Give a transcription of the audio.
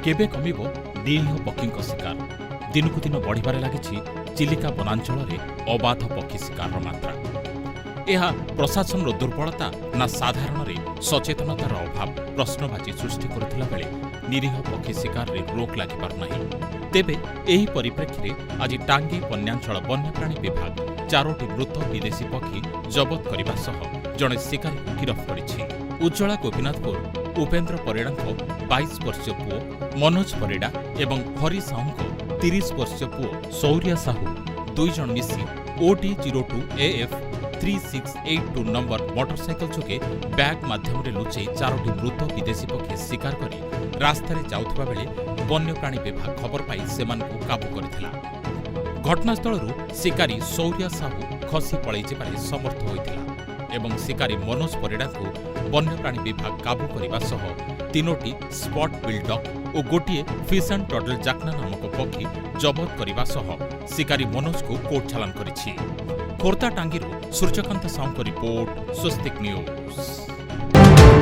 କେବେ କମିବ ନିରୀହ ପକ୍ଷୀଙ୍କ ଶିକାର? ଦିନକୁ ଦିନ ବଢ଼ିବାରେ ଲାଗିଛି ଚିଲିକା ବନାଞ୍ଚଳରେ ଅବାଧ ପକ୍ଷୀ ଶିକାରର ମାତ୍ରା। ଏହା ପ୍ରଶାସନର ଦୁର୍ବଳତା ନା ସାଧାରଣରେ ସଚେତନତାର ଅଭାବ ପ୍ରଶ୍ନବାଚୀ ସୃଷ୍ଟି କରୁଥିଲା ବେଳେ ନିରୀହ ପକ୍ଷୀ ଶିକାରରେ ରୋକ ଲାଗିପାରୁନାହିଁ। ତେବେ ଏହି ପରିପ୍ରେକ୍ଷୀରେ ଆଜି ଟାଙ୍ଗୀ ବନ୍ୟାଞ୍ଚଳ ବନ୍ୟପ୍ରାଣୀ ବିଭାଗ 4ଟି ମୃତ ବିଦେଶୀ ପକ୍ଷୀ ଜବତ କରିବା ସହ ଜଣେ ଶିକାରୀକୁ ଗିରଫ କରିଛି। ଉଜ୍ଜଳା ଗୋପୀନାଥପୁର ଉପେନ୍ଦ୍ର ପରିଡ଼ାଙ୍କ 22 ବର୍ଷୀୟ ପୁଅ ମନୋଜ ପରିଡ଼ା ଏବଂ ହରି ସାହୁଙ୍କ 30 ବର୍ଷୀୟ ପୁଅ ଶୌର୍ଯ୍ୟ ସାହୁ 2 ଜଣ ମିଶି OD02AF 3682 ନମ୍ବର ମୋଟରସାଇକେଲ ଯୋଗେ ବ୍ୟାଗ୍ ମାଧ୍ୟମରେ ଲୁଚେଇ 4ଟି ମୃତ ବିଦେଶୀ ପକ୍ଷୀ ଶିକାର କରି ରାସ୍ତାରେ ଯାଉଥିବା ବେଳେ ବନ୍ୟପ୍ରାଣୀ ବିଭାଗ ଖବର ପାଇ ସେମାନଙ୍କୁ କାବୁ କରିଥିଲା। ଘଟଣାସ୍ଥଳରୁ ଶିକାରୀ ଶୌର୍ଯ୍ୟ ସାହୁ ଖସି ପଳାଇ ଯିବାରେ ସମର୍ଥ ହୋଇଥିଲା ଏବଂ ଶିକାରୀ ମନୋଜ ପରିଡ଼ାଙ୍କୁ ବନ୍ୟପ୍ରାଣୀ ବିଭାଗ କାବୁ କରିବା ସହ 3ଟି ସ୍ପଟ୍ ବିଲ୍ଡକ୍ ଓ ଗୋଟିଏ ଫିସ୍ ଆଣ୍ଡ ଟର୍ଟଲ ଜାକ୍ନା ନାମକ ପକ୍ଷୀ ଜବତ କରିବା ସହ ଶିକାରୀ ମନୋଜକୁ କୋର୍ଟ ଚାଲାଣ କରିଛି। ଖୋର୍ଦ୍ଧା ଟାଙ୍ଗୀରୁ ସୂର୍ଯ୍ୟକାନ୍ତ ସାହୁଙ୍କ ରିପୋର୍ଟ, ସ୍ୱସ୍ତିକ ନ୍ୟୁଜ୍।